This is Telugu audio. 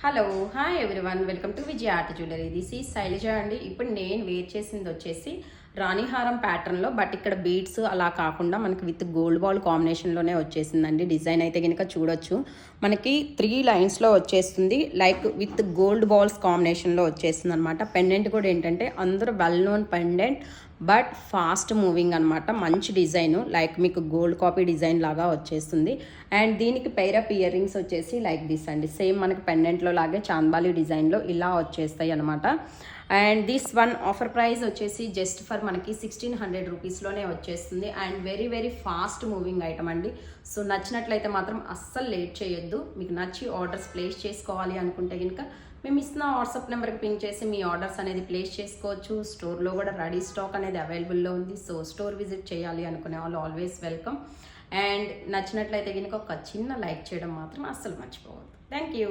Hello hi everyone welcome to Vijaya art jewellery. This is Shailaja అండి. ఇప్పుడు నేను వేర్ చేసింది వచ్చేసి రాణిహారం ప్యాటర్న్లో, బట్ ఇక్కడ బీడ్స్ అలా కాకుండా మనకి విత్ గోల్డ్ బాల్ కాంబినేషన్లోనే వచ్చేసిందండి. డిజైన్ అయితే కనుక చూడొచ్చు, మనకి 3 లైన్స్లో వచ్చేస్తుంది, లైక్ విత్ గోల్డ్ బాల్స్ కాంబినేషన్లో వచ్చేస్తుంది అనమాట. పెండెంట్ కూడా ఏంటంటే అందరూ well known pendant, but fast moving అనమాట. మంచి డిజైన్, లైక్ మీకు గోల్డ్ కాపీ డిజైన్ లాగా వచ్చేస్తుంది. అండ్ దీనికి పైరప్ ఇయర్ రింగ్స్ వచ్చేసి లైక్ దిస్ అండి, సేమ్ మనకి పెండెంట్లో లాగే చాంద్బాలి డిజైన్లో ఇలా వచ్చేస్తాయి అనమాట. And this one offer price వచ్చేసి జస్ట్ ఫర్ మనకి 1600 రూపీస్లోనే వచ్చేస్తుంది. And very very fast moving item అండి. సో నచ్చినట్లయితే మాత్రం అస్సలు లేట్ చేయొద్దు. మీకు నచ్చి ఆర్డర్స్ ప్లేస్ చేసుకోవాలి అనుకుంటే కనుక మేము ఇస్తున్న వాట్సాప్ నెంబర్కి పింక్ చేసి మీ ఆర్డర్స్ అనేది ప్లేస్ చేసుకోవచ్చు. స్టోర్లో కూడా రెడీ స్టాక్ అనేది అవైలబుల్లో ఉంది. సో స్టోర్ విజిట్ చేయాలి అనుకునే వాళ్ళు ఆల్వేస్ వెల్కమ్. అండ్ నచ్చినట్లయితే కనుక ఒక చిన్న లైక్ చేయడం మాత్రం అస్సలు మర్చిపోవద్దు. Thank you.